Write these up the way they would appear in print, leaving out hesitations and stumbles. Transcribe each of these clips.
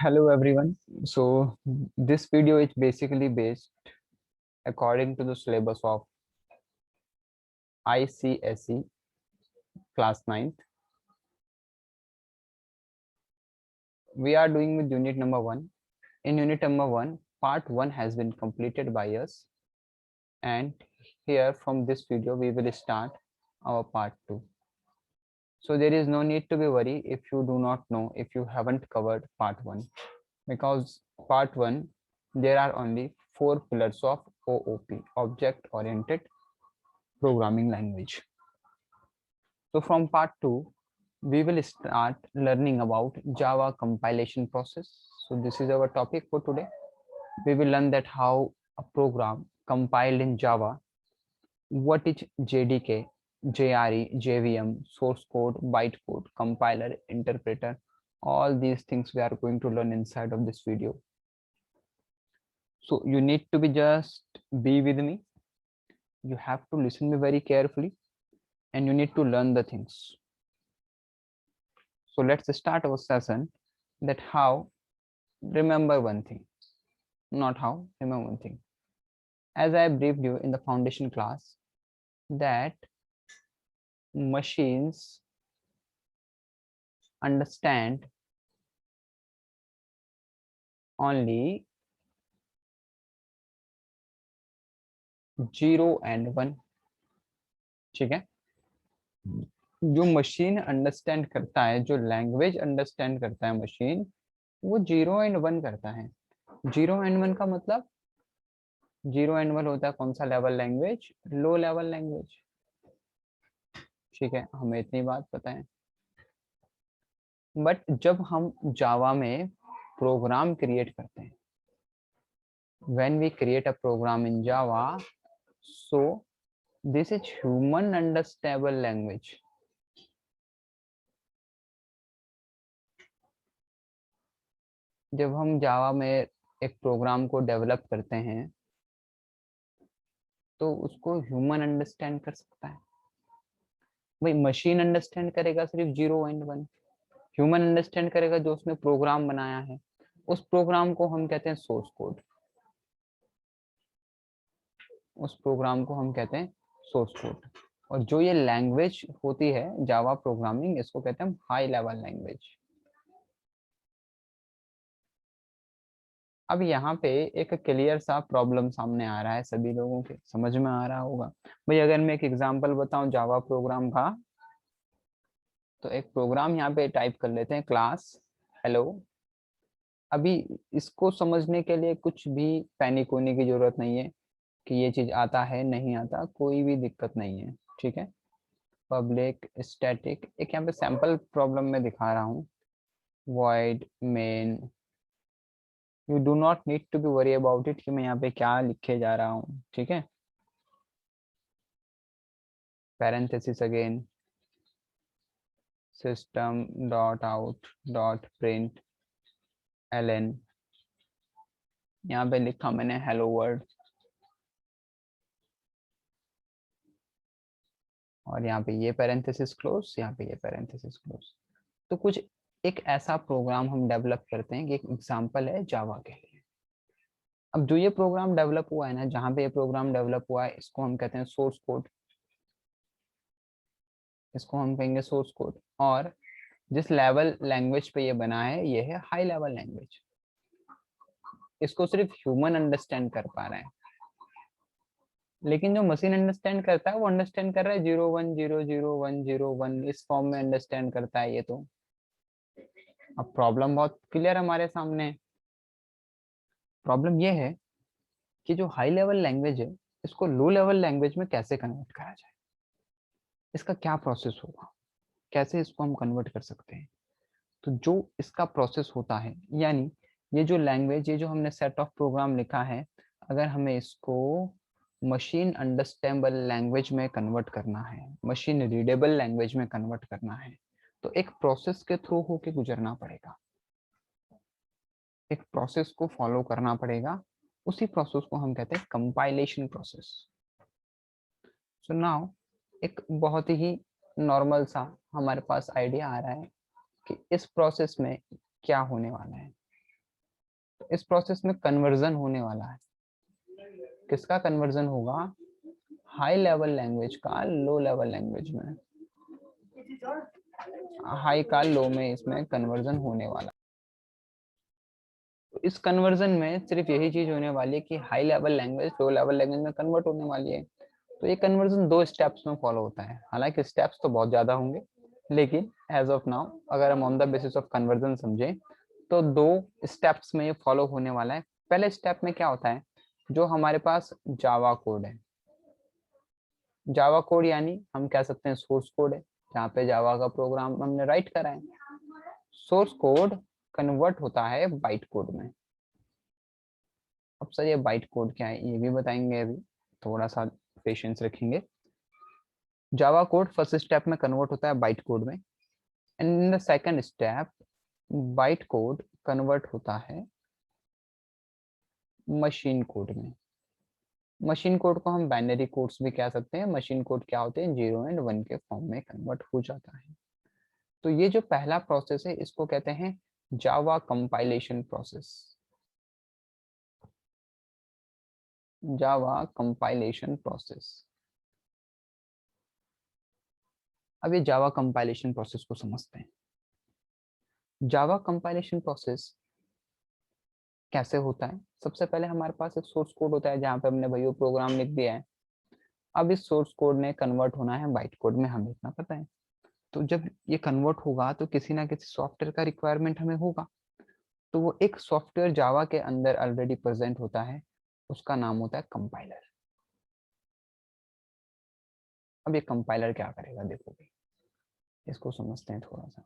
Hello everyone. So this video is basically based according to the syllabus of ICSE class 9th. We are doing with unit number 1. In unit number 1, part 1 has been completed by us, and here from this video we will start our part 2. So there is no need to be worried if you do not know, if you haven't covered part 1, because part 1 there are only 4 pillars of OOP, object oriented programming language. So from part 2, we will start learning about Java compilation process. So this is our topic for today. We will learn that how a program compiled in Java, what is JDK, JRE, JVM, source code, bytecode, compiler, interpreter, all these things we are going to learn inside of this video. So you need to be just be with me. You have to listen me very carefully and you need to learn the things. So let's start our session that how remember one thing, not how, remember one thing. As I briefed you in the foundation class that machines understand only 0 and 1. ठीक है, जो machine understand करता है, जो language understand करता है machine, वो 0 and 1 करता है. 0 एंड 1 का मतलब 0 एंड 1 होता है कौन सा level language? Low level language. ठीक है, हमें इतनी बात पता है. बट जब हम जावा में प्रोग्राम क्रिएट करते हैं, when we create a program in Java, so this is human understandable language. जब हम जावा में एक प्रोग्राम को डेवलप करते हैं तो उसको ह्यूमन अंडरस्टैंड कर सकता है. भाई मशीन अंडरस्टैंड करेगा सिर्फ 0 एंड 1. ह्यूमन अंडरस्टैंड करेगा जो उसने प्रोग्राम बनाया है. उस प्रोग्राम को हम कहते हैं सोर्स कोड. उस प्रोग्राम को हम कहते हैं सोर्स कोड. और जो ये लैंग्वेज होती है जावा प्रोग्रामिंग, इसको कहते हैं हम हाई लेवल लैंग्वेज. अब यहाँ पे एक क्लियर सा प्रॉब्लम सामने आ रहा है, सभी लोगों के समझ में आ रहा होगा. भाई अगर मैं एक एग्जांपल बताऊं जावा प्रोग्राम का, तो एक प्रोग्राम यहाँ पे टाइप कर लेते हैं क्लास हेलो. अभी इसको समझने के लिए कुछ भी पैनिक होने की जरूरत नहीं है कि ये चीज आता है नहीं आता, कोई भी दिक्कत नहीं है. ठीक है, पब्लिक स्टैटिक, एक यहाँ पे सैंपल प्रॉब्लम में दिखा रहा हूँ. void main, you do not need to be worry about it कि मैं यहाँ पे क्या लिखे जा रहा हूँ. ठीक है, parenthesis again system dot out dot print ln, यहाँ पे लिखा मैंने हेलो वर्ल्ड, और यहाँ पे ये parenthesis क्लोज, यहाँ पे ये parenthesis क्लोज. तो कुछ एक ऐसा प्रोग्राम हम डेवलप करते हैं कि एक एग्जांपल है जावा के लिए. अब जो ये प्रोग्राम डेवलप हुआ है ना, जहाँ पे ये प्रोग्राम डेवलप हुआ है, इसको हम कहते हैं सोर्स कोड. इसको हम कहेंगे सोर्स कोड. और जिस लेवल लैंग्वेज पे ये बना है ये है हाई लेवल लैंग्वेज. इसको सिर्फ ह्यूमन अंडरस्टैंड कर पा रहा है, लेकिन जो मशीन अंडरस्टैंड करता है वो अंडरस्टैंड कर रहा है 0 1 0 0 1 0 1, इस फॉर्म में अंडरस्टैंड करता है ये. तो अब प्रॉब्लम बहुत क्लियर हमारे सामने है. प्रॉब्लम ये है कि जो हाई लेवल लैंग्वेज है इसको लो लेवल लैंग्वेज में कैसे कन्वर्ट करा जाए, इसका क्या प्रोसेस होगा, कैसे इसको हम कन्वर्ट कर सकते हैं. तो जो इसका प्रोसेस होता है, यानी ये जो लैंग्वेज, ये जो हमने सेट ऑफ प्रोग्राम लिखा है, अगर हमें इसको मशीन अंडरस्टैंडेबल लैंग्वेज में कन्वर्ट करना है, मशीन रीडेबल लैंग्वेज में कन्वर्ट करना है, तो एक प्रोसेस के थ्रू होके गुजरना पड़ेगा, एक प्रोसेस को फॉलो करना पड़ेगा. उसी प्रोसेस को हम कहते हैं कंपाइलेशन प्रोसेस. सो नाउ एक बहुत ही नॉर्मल सा हमारे पास आइडिया आ रहा है कि इस प्रोसेस में क्या होने वाला है. इस प्रोसेस में कन्वर्जन होने वाला है। किसका कन्वर्जन होगा? हाई लेवल लैंग्वेज का लो लेवल लैंग्वेज में, हाई का लो में इसमें कन्वर्जन होने वाला। तो इस कन्वर्जन में सिर्फ यही चीज होने वाली है कि high level language low level language में कन्वर्ट होने वाली है। तो ये कन्वर्जन 2 स्टेप्स में फॉलो होता है। हालांकि स्टेप्स तो बहुत ज्यादा होंगे, लेकिन एज ऑफ नाउ अगर हम on the basis of conversion समझें तो 2 स्टेप्स में ये फॉलो होने वाला है। पहले स्टेप में क्या होता है, जो हमारे पास जावा कोड है, जावा कोड यानी हम कह सकते हैं सोर्स कोड है, जहाँ पे जावा का प्रोग्राम हमने राइट करा है। सोर्स कोड कन्वर्ट होता है बाइट कोड में। अब सर ये बाइट कोड क्या है ये भी बताएंगे, अभी थोड़ा सा पेशेंस रखेंगे। जावा कोड फर्स्ट स्टेप में कन्वर्ट होता है बाइट कोड में, and in the second step byte code convert होता है मशीन कोड में। मशीन कोड को हम बाइनरी कोड्स भी कह सकते हैं। मशीन कोड क्या होते हैं, 0 एंड 1 के फॉर्म में कन्वर्ट हो जाता है। तो ये जो पहला प्रोसेस है इसको कहते हैं जावा कंपाइलेशन प्रोसेस, जावा कंपाइलेशन प्रोसेस। अब ये जावा कंपाइलेशन प्रोसेस को समझते हैं। जावा कंपाइलेशन प्रोसेस कैसे होता है? सबसे पहले हमारे पास एक सोर्स कोड होता है जहाँ पे हमने भाई वो प्रोग्राम लिख दिया है। अब इस सोर्स कोड ने कन्वर्ट होना है बाइट कोड में, हमें इतना पता है। तो जब ये कन्वर्ट होगा तो किसी ना किसी सॉफ्टवेयर का रिक्वायरमेंट हमें होगा। तो वो एक सॉफ्टवेयर जावा के अंदर ऑलरेडी प्रेजेंट होता है, उसका नाम होता है कंपाइलर। अब ये कंपाइलर क्या करेगा, देखोगे इसको समझते हैं थोड़ा सा।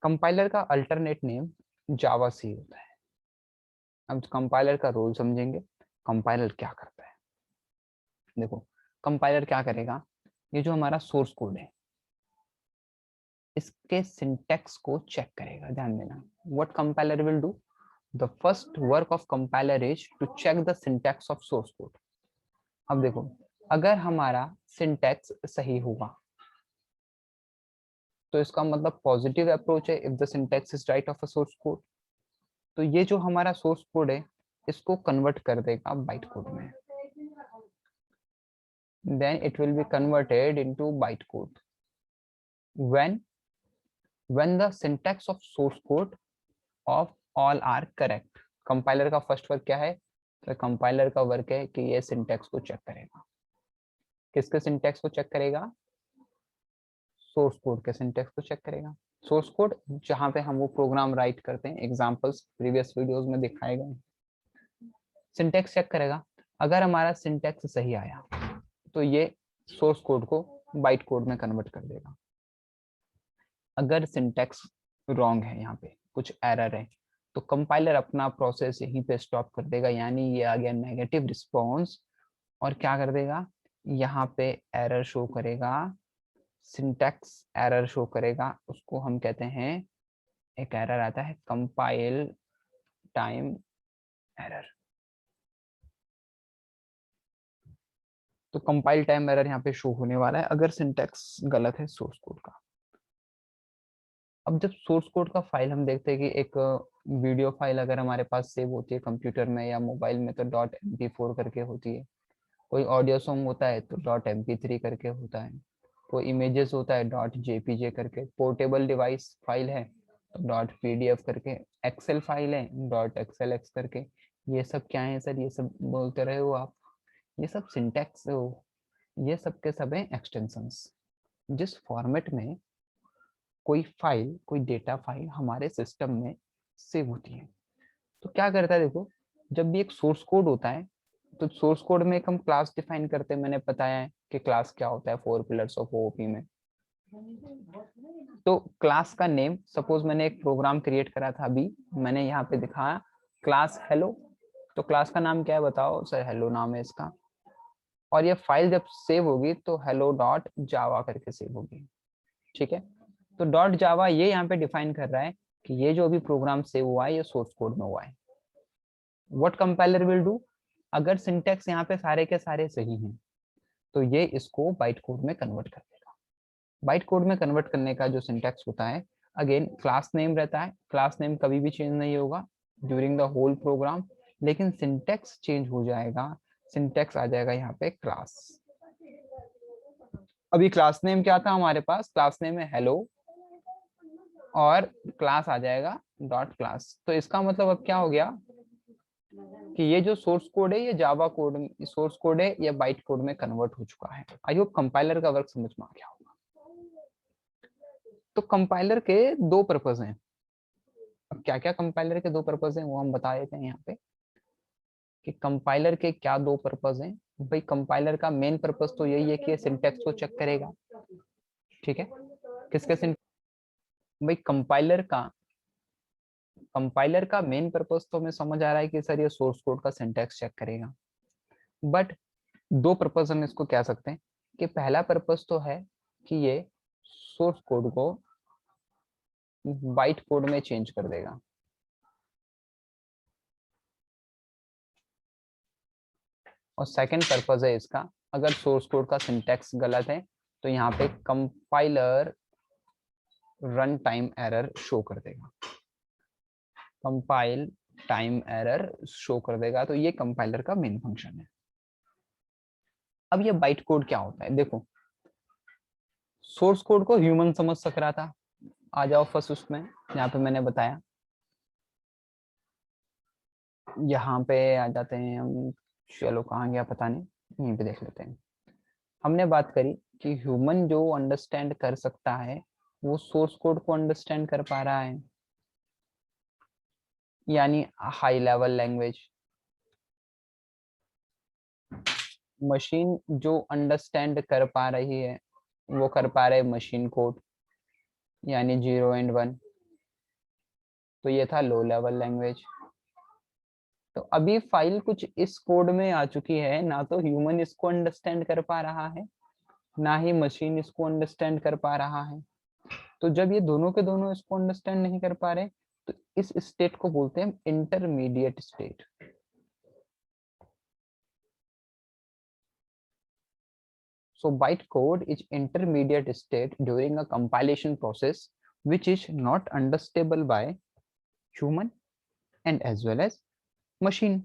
कंपाइलर का अल्टरनेट नेम जावा सी होता है। अब कंपाइलर का रोल समझेंगे। कंपाइलर क्या करता है, देखो कंपाइलर क्या करेगा, ये जो हमारा सोर्स कोड है इसके सिंटैक्स को चेक करेगा। ध्यान देना, what compiler will do, the first work of compiler is to check the syntax of source code. अब देखो, अगर हमारा सिंटैक्स सही होगा तो इसका मतलब पॉजिटिव अप्रोच है, if the syntax is right of a source code. तो ये जो हमारा सोर्स कोड है इसको कन्वर्ट कर देगा बाइट कोड में, then it will be converted into bytecode when the syntax of source code of all are correct। Compiler का फर्स्ट वर्क क्या है, तो कंपाइलर का वर्क है कि ये सिंटैक्स को चेक करेगा। किसके सिंटैक्स को चेक करेगा, सोर्स कोड के सिंटैक्स को चेक करेगा। सोर्स कोड जहाँ पे हम वो प्रोग्राम राइट करते हैं, एग्जांपल्स प्रीवियस वीडियोस में दिखाए गए। सिंटैक्स चेक करेगा, अगर हमारा सिंटैक्स सही आया तो ये सोर्स कोड को बाइट कोड में कन्वर्ट कर देगा। अगर सिंटैक्स रॉन्ग है, यहाँ पे कुछ एरर है, तो कंपाइलर अपना प्रोसेस यहीं पे स्टॉप कर देगा, यानी ये आ गया नेगेटिव रिस्पॉन्स। और क्या कर देगा, यहाँ पे एरर शो करेगा, सिंटैक्स एरर शो करेगा। उसको हम कहते हैं, एक एरर आता है कंपाइल टाइम एरर। तो कंपाइल टाइम एरर यहाँ पे शो होने वाला है अगर सिंटैक्स गलत है सोर्स कोड का। अब जब सोर्स कोड का फाइल हम देखते हैं कि एक वीडियो फाइल अगर हमारे पास सेव होती है कंप्यूटर में या मोबाइल में तो .mp4 करके होती है। कोई ऑडियो सॉन्ग होता है तो .mp3 करके होता है। कोई इमेजेस होता है .jpg करके। पोर्टेबल डिवाइस फाइल है तो .pdf करके। एक्सेल फाइल है .xlx करके। ये सब क्या है सर, ये सब बोलते रहे हो आप, ये सब सिंटैक्स हो, ये सब के सब है एक्सटेंशंस। जिस फॉर्मेट में कोई फाइल, कोई डेटा फाइल हमारे सिस्टम में सेव होती है, तो क्या करता है, देखो जब भी एक सोर्स कोड होता है तो सोर्स कोड में एक हम क्लास डिफाइन करते हैं। मैंने बताया है कि क्लास क्या होता है 4 पिलर्स ऑफ ओओपी में। तो क्लास का नेम, सपोज मैंने एक प्रोग्राम क्रिएट करा था, अभी मैंने यहाँ पे दिखाया क्लास हेलो। तो क्लास का नाम क्या है बताओ सर, हेलो नाम है इसका। और ये फाइल जब सेव होगी तो हेलो डॉट जावा करके सेव होगी। ठीक है, तो डॉट जावा ये यहाँ पे डिफाइन कर रहा है कि ये जो अभी प्रोग्राम सेव हुआ है ये सोर्स कोड में हुआ है। व्हाट कंपाइलर विल डू, अगर सिंटैक्स यहाँ पे सारे के सारे सही हैं तो ये इसको बाइट कोड में कन्वर्ट कर देगा। बाइट कोड में कन्वर्ट करने का जो सिंटैक्स होता है अगेन क्लास नेम रहता है, क्लास नेम कभी भी चेंज नहीं होगा ड्यूरिंग द होल प्रोग्राम, लेकिन सिंटेक्स चेंज हो जाएगा, सिंटेक्स आ जाएगा यहाँ पे क्लास। अभी क्लास नेम क्या था हमारे पास, क्लास नेम है हेलो और क्लास आ जाएगा डॉट क्लास। तो इसका मतलब अब क्या हो गया कि ये जो सोर्स कोड है ये जावा कोड, सोर्स कोड है ये बाइट कोड में कन्वर्ट हो चुका है। आई होप कंपाइलर का वर्क समझ में आ गया होगा। तो कंपाइलर के दो पर्पज हैं। अब क्या क्या कंपाइलर के दो पर्पज हैं वो हम बता देते हैं यहाँ पे कि कंपाइलर के क्या दो पर्पज हैं। भाई कंपाइलर का मेन पर्पज तो यही है कि ये सिंटैक्स को चेक करेगा, ठीक है। किसके भाई कंपाइलर का मेन पर्पज तो हमें समझ आ रहा है कि सर ये सोर्स कोड का सिंटैक्स चेक करेगा, बट दो पर्पज हम इसको कह सकते हैं कि पहला पर्पज तो है कि ये सोर्स कोड को बाइट कोड में चेंज कर देगा, और सेकंड पर्पज है इसका अगर सोर्स कोड का सिंटैक्स गलत है तो यहाँ पे compiler run time error show कर देगा, कंपाइल टाइम एरर शो कर देगा। तो ये कंपाइलर का मेन फंक्शन है। अब ये बाइट कोड क्या होता है, देखो सोर्स कोड को ह्यूमन समझ सक रहा था, आ जाओ फर्स्ट उसमें यहाँ पे मैंने बताया, यहाँ पे आ जाते हैं हम, चलो कहाँ गया पता नहीं, यहीं पे देख लेते हैं। हमने बात करी कि ह्यूमन जो अंडरस्टैंड कर सकता है वो सोर्स कोड को अंडरस्टैंड कर पा रहा है, यानी हाई लेवल लैंग्वेज। मशीन जो अंडरस्टैंड कर पा रही है वो कर पा रहे मशीन कोड, यानी 0 एंड 1। तो ये था लो लेवल लैंग्वेज। तो अभी फाइल कुछ इस कोड में आ चुकी है, ना तो ह्यूमन इसको अंडरस्टैंड कर पा रहा है ना ही मशीन इसको अंडरस्टैंड कर पा रहा है। तो जब ये दोनों के दोनों इसको अंडरस्टैंड नहीं कर पा रहे तो इस स्टेट को बोलते हैं intermediate state. So bytecode is intermediate state during a compilation process which is not understandable by human and as well as machine।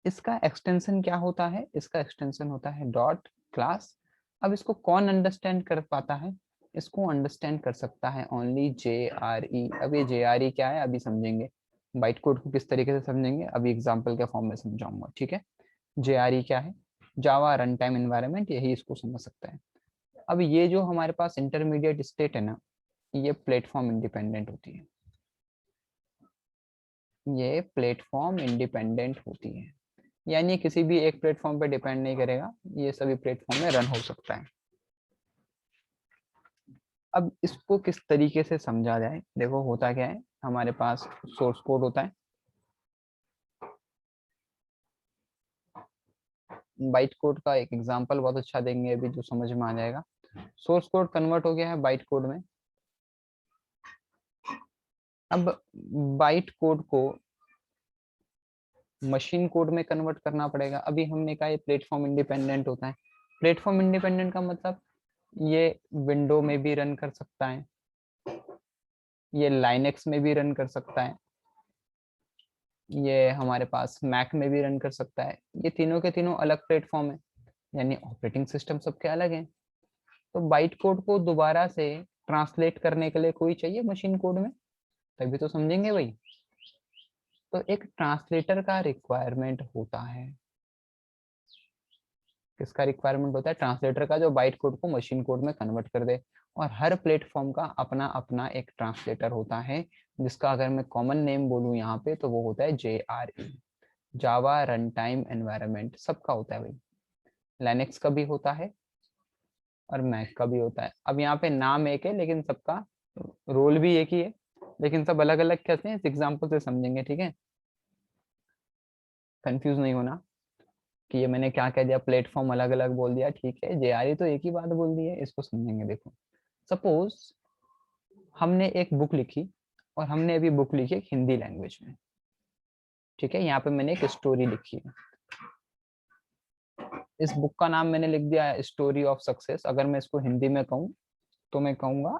इसका एक्सटेंशन क्या होता है, इसका एक्सटेंशन होता है डॉट क्लास। अब इसको कौन अंडरस्टैंड कर पाता है, इसको अंडरस्टैंड कर सकता है ओनली JRE। अब ये JRE क्या है अभी समझेंगे, बाइट कोड को किस तरीके से समझेंगे अभी एग्जांपल के फॉर्म में समझाऊंगा, ठीक है। JRE क्या है, जावा रन टाइम एनवायरनमेंट, यही इसको समझ सकता है। अब ये जो हमारे पास इंटरमीडिएट स्टेट है ना, ये प्लेटफॉर्म इंडिपेंडेंट होती है, ये प्लेटफॉर्म इंडिपेंडेंट होती है, यानी किसी भी एक प्लेटफॉर्म पे डिपेंड नहीं करेगा, ये सभी प्लेटफॉर्म में रन हो सकता है। अब इसको किस तरीके से समझा जाए, देखो होता क्या है, हमारे पास सोर्स कोड होता है, बाइट कोड का एक एग्जांपल बहुत अच्छा देंगे अभी जो समझ में आ जाएगा। सोर्स कोड कन्वर्ट हो गया है बाइट कोड में। अब बाइट कोड को मशीन कोड में कन्वर्ट करना पड़ेगा। अभी हमने कहा ये प्लेटफॉर्म इंडिपेंडेंट होता है, प्लेटफॉर्म इंडिपेंडेंट का मतलब ये विंडो में भी रन कर सकता है, ये लाइनेक्स में भी रन कर सकता है, ये हमारे पास मैक में भी रन कर सकता है। ये तीनों के तीनों अलग प्लेटफॉर्म है, यानी ऑपरेटिंग सिस्टम सबके अलग हैं। तो बाइट कोड को दोबारा से ट्रांसलेट करने के लिए कोई चाहिए मशीन कोड में, तभी तो समझेंगे भाई। तो एक ट्रांसलेटर का रिक्वायरमेंट होता है, किसका रिक्वायरमेंट होता है, ट्रांसलेटर का, जो बाइट कोड को मशीन कोड में कन्वर्ट कर दे। और हर प्लेटफॉर्म का अपना अपना एक ट्रांसलेटर होता है, जिसका अगर मैं कॉमन नेम बोलूँ यहाँ पे तो वो होता है JRE, जावा रन टाइम एनवायरनमेंट। सबका होता है भाई, लिनक्स का भी होता है और मैक का भी होता है। अब यहाँ पे नाम एक है लेकिन सबका रोल भी एक ही है, लेकिन सब अलग अलग कैसे हैं इस एग्जाम्पल से समझेंगे, ठीक है। कंफ्यूज नहीं होना कि ये मैंने क्या कह दिया, प्लेटफॉर्म अलग अलग बोल दिया, ठीक है, JRE तो एक ही बात बोल दी है, इसको समझेंगे। देखो सपोज हमने एक बुक लिखी, और हमने अभी बुक लिखी एक हिंदी लैंग्वेज में, ठीक है। यहाँ पे मैंने एक स्टोरी लिखी है, इस बुक का नाम मैंने लिख दिया स्टोरी ऑफ सक्सेस। अगर मैं इसको हिंदी में कहूँ तो मैं कहूँगा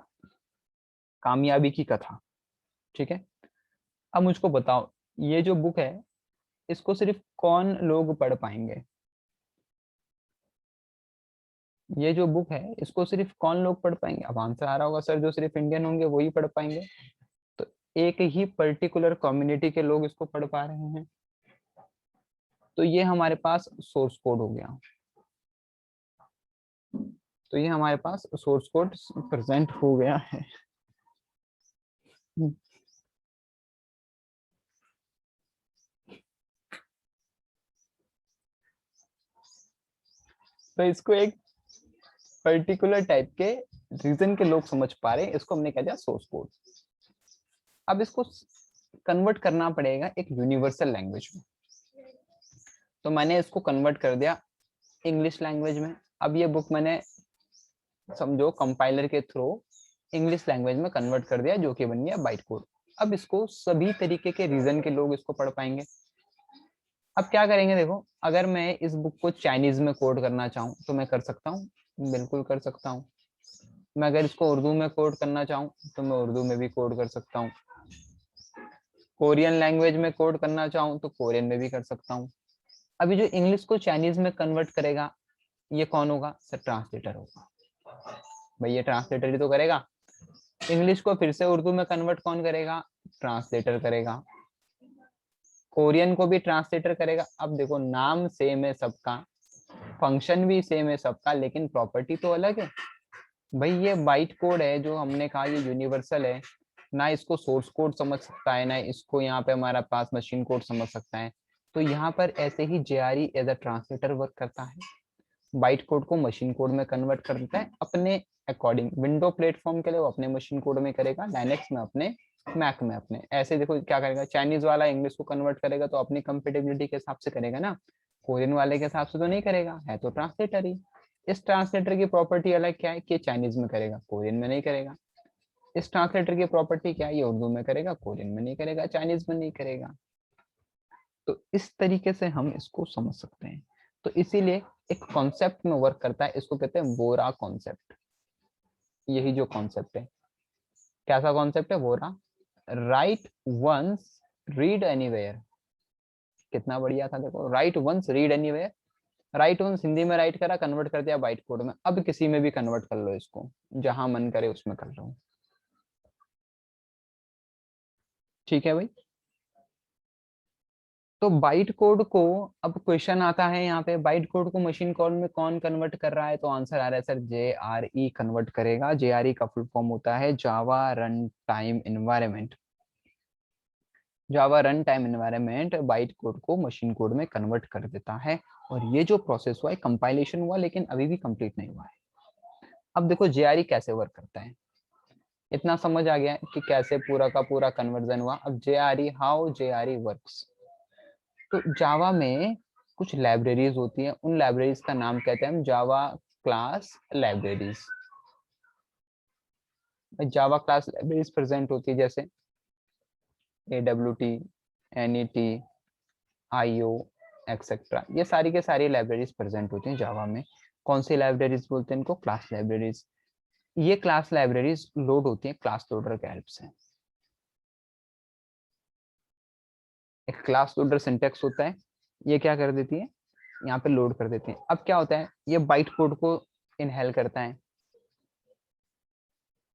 कामयाबी की कथा। ठीक है, अब मुझको बताओ, ये जो बुक है इसको सिर्फ कौन लोग पढ़ पाएंगे? ये जो बुक है इसको सिर्फ कौन लोग पढ़ पाएंगे? अब आंसर आ रहा होगा सर, जो सिर्फ इंडियन होंगे वही पढ़ पाएंगे। तो एक ही पर्टिकुलर कम्युनिटी के लोग इसको पढ़ पा रहे हैं। तो ये हमारे पास सोर्स कोड हो गया। तो ये हमारे पास सोर्स कोड प्रेजेंट हो गया है। तो इसको एक पर्टिकुलर टाइप के रीजन के लोग समझ पा रहे हैं, इसको हमने कह दिया सोर्स कोड। अब इसको कन्वर्ट करना पड़ेगा एक यूनिवर्सल लैंग्वेज में। तो मैंने इसको कन्वर्ट कर दिया इंग्लिश लैंग्वेज में। अब ये बुक मैंने समझो कंपाइलर के थ्रू इंग्लिश लैंग्वेज में कन्वर्ट कर दिया, जो कि बन गया बाइट कोड। अब इसको सभी तरीके के रीजन के लोग इसको पढ़ पाएंगे। अब क्या करेंगे, देखो, अगर मैं इस बुक को चाइनीज में कोड करना चाहूँ तो मैं कर सकता हूँ, बिल्कुल कर सकता हूँ। मैं अगर इसको उर्दू में कोड करना चाहूँ तो मैं उर्दू में भी कोड कर सकता हूँ। कोरियन लैंग्वेज में कोड करना चाहूँ तो कोरियन में भी कर सकता हूँ। अभी जो इंग्लिश को चाइनीज में कन्वर्ट करेगा ये कौन होगा सर? ट्रांसलेटर होगा। भाई ये ट्रांसलेटर ही तो करेगा। इंग्लिश को फिर से उर्दू में कन्वर्ट कौन करेगा? ट्रांसलेटर करेगा। कोरियन को भी ट्रांसलेटर करेगा। अब देखो, नाम सेम है सबका, फंक्शन भी सेम है सबका, लेकिन प्रॉपर्टी तो अलग है। भाई ये बाइट कोड है जो हमने कहा, ये यूनिवर्सल है। ना इसको सोर्स कोड समझ सकता है, ना इसको यहाँ पे हमारा पास मशीन कोड समझ सकता है। तो यहाँ पर ऐसे ही JRE as a translator work करता है। बाइट कोड को मशीन कोड में कन्वर्ट कर देता है अपने अकॉर्डिंग। विंडो प्लेटफॉर्म के लिए वो अपने मशीन कोड में करेगा, लाइनेक्स में अपने, मैक में अपने। ऐसे देखो क्या करेगा, चाइनीज वाला इंग्लिश को कन्वर्ट करेगा तो अपनी कंपेटेबिलिटी के हिसाब से करेगा ना, कोरियन वाले के हिसाब से तो नहीं करेगा, है तो ट्रांसलेटर ही। इस ट्रांसलेटर की प्रॉपर्टी अलग क्या है कि चाइनीज में करेगा, कोरियन में नहीं करेगा। इस ट्रांसलेटर की प्रॉपर्टी क्या है, ये उर्दू में करेगा, कोरियन में नहीं करेगा, चाइनीज में नहीं करेगा। तो इस तरीके से हम इसको समझ सकते हैं। तो इसीलिए एक कॉन्सेप्ट में वर्क करता है, इसको कहते हैं वोरा कॉन्सेप्ट। यही जो कॉन्सेप्ट है, कैसा कॉन्सेप्ट है वोरा? Write once read anywhere. कितना बढ़िया था, देखो, write once read anywhere. Write once Hindi में राइट करा, कन्वर्ट कर दिया बाइट कोड में। अब किसी में भी कन्वर्ट कर लो इसको, जहां मन करे उसमें कर लो। ठीक है भाई। तो बाइट कोड को, अब क्वेश्चन आता है यहाँ पे, बाइट कोड को मशीन कोड में कौन कन्वर्ट कर रहा है? तो आंसर आ रहा है सर, JRE कन्वर्ट करेगा। JRE का फुल फॉर्म होता है Java run time environment. Java run time environment byte code को मशीन कोड में कन्वर्ट कर देता है। और ये जो प्रोसेस हुआ है, कंपाइलेशन हुआ लेकिन अभी भी कंप्लीट नहीं हुआ है। अब देखो JRE कैसे वर्क करता है, इतना समझ आ गया कि कैसे पूरा का पूरा कन्वर्जन हुआ। अब JRE, हाउ JRE वर्क्स। तो जावा में कुछ लाइब्रेरीज होती हैं, उन लाइब्रेरीज का नाम कहते हैं हम Java class libraries. Java class libraries present होती है, जैसे AWT, NET, IO, एक्सेट्रा। ये सारी के सारी लाइब्रेरीज प्रेजेंट होती हैं जावा में। कौन सी लाइब्रेरीज बोलते हैं इनको? Class libraries. ये क्लास लाइब्रेरीज लोड होती हैं क्लास लोडर के हेल्प से। एक क्लास लोडर सिंटेक्स होता है, ये क्या कर देती है, यहाँ पे लोड कर देती है। अब क्या होता है, ये बाइट कोड को इनहेल करता है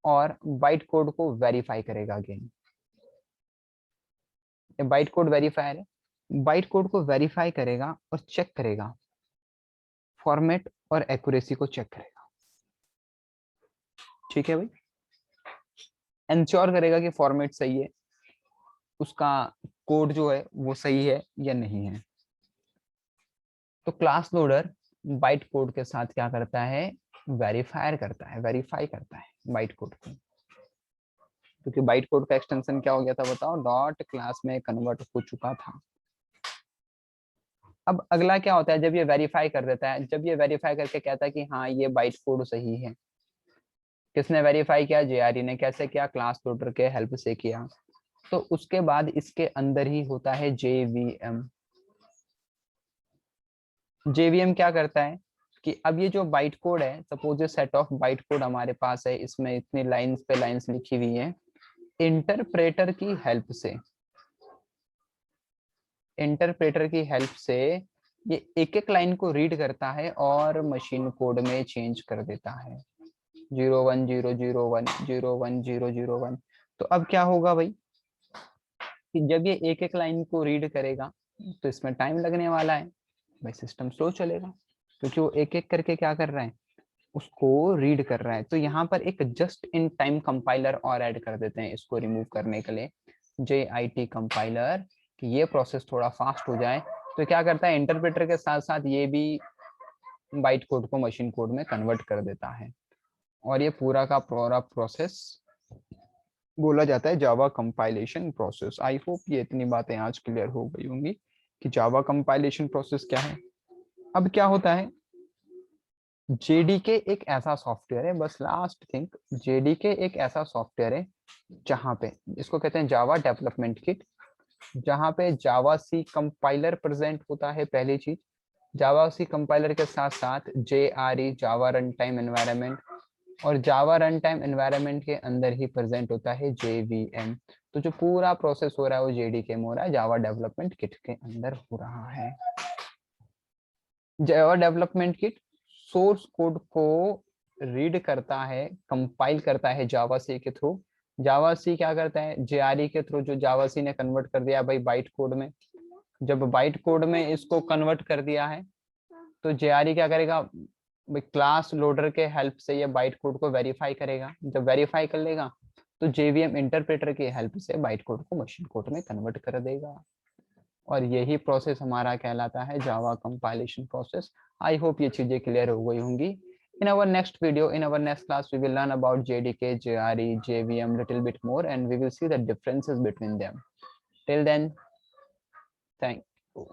और बाइट कोड को वेरीफाई करेगा अगेन। ये बाइट कोड वेरीफायर है, बाइट कोड को वेरीफाई करेगा और चेक करेगा, फॉर्मेट और एक्यूरेसी को चेक करेगा। ठीक है भाई, इंश्योर करेगा कि फॉर्मेट सही है, उसका कोड जो है वो सही है या नहीं है। तो क्लास लोडर बाइट कोड के साथ क्या करता है, वेरीफायर करता है, वेरीफाई करता है बाइट कोड को। क्योंकि बाइट कोड का एक्सटेंशन क्या हो गया था बताओ, डॉट क्लास में कन्वर्ट हो चुका था। अब अगला क्या होता है, जब ये वेरीफाई कर देता है, जब ये वेरीफाई करके कहता है कि हाँ ये बाइट कोड सही है। किसने वेरीफाई किया? JRE ने। कैसे किया? क्लास लोडर के हेल्प से किया। तो उसके बाद इसके अंदर ही होता है JVM। JVM क्या करता है, कि अब ये जो बाइट कोड है, सपोज ये सेट ऑफ बाइट कोड हमारे पास है, इसमें इतनी लाइंस पे लाइंस लिखी हुई है। इंटरप्रेटर की हेल्प से, इंटरप्रेटर की हेल्प से ये एक एक लाइन को रीड करता है और मशीन कोड में चेंज कर देता है। 0100101001। तो अब क्या होगा भाई कि जब ये एक एक लाइन को रीड करेगा तो इसमें टाइम लगने वाला है भाई, सिस्टम स्लो चलेगा क्योंकि वो एक एक करके क्या कर रहा है, उसको रीड कर रहा है। तो यहाँ पर एक जस्ट इन टाइम कंपाइलर और ऐड कर देते हैं इसको रिमूव करने के लिए, JIT कंपाइलर, कि ये प्रोसेस थोड़ा फास्ट हो जाए। तो क्या करता है, इंटरप्रेटर के साथ साथ ये भी बाइट कोड को मशीन कोड में कन्वर्ट कर देता है, और ये पूरा का पूरा प्रोसेस बोला जाता है जावा कंपाइलेशन प्रोसेस। आई होप ये इतनी बातें आज क्लियर हो गई होंगी कि जावा कंपाइलेशन प्रोसेस क्या है। अब क्या होता है, JDK एक ऐसा सॉफ्टवेयर है, बस लास्ट थिंग, JDK एक ऐसा सॉफ्टवेयर है जहाँ पे इसको कहते हैं जावा डेवलपमेंट किट, जहाँ पे जावा सी कंपाइलर प्रेजेंट होता है। पहली चीज, जावा सी कंपाइलर के साथ साथ JRE जावा रन टाइम एनवायरनमेंट, और जावा रन टाइम एनवायरनमेंट के अंदर ही प्रेजेंट होता है JVM। तो जो पूरा प्रोसेस हो रहा है वो JDK में हो रहा है, जावा डेवलपमेंट किट के अंदर हो रहा है। Java development kit source code को रीड करता है, कंपाइल करता है जावा सी के थ्रू। जावा सी क्या करता है, JRE के थ्रू, जो जावा सी ने कन्वर्ट कर दिया भाई बाइट कोड में। जब बाइट कोड में इसको कन्वर्ट कर दिया है तो JRE क्या करेगा, क्लास लोडर के हेल्प से ये बाइट कोड को वेरीफाई करेगा। जब वेरीफाई कर लेगा तो JVM इंटरप्रेटर की हेल्प से बाइट कोड को मशीन कोड में कन्वर्ट कर देगा, और यही प्रोसेस हमारा कहलाता है जावा कंपाइलेशन प्रोसेस। आई होप ये चीजें क्लियर हो गई होंगी। In our next video, in our next class, we will learn about JDK, JRE, JVM little bit more, and we will see the differences between them. Till then, thank you.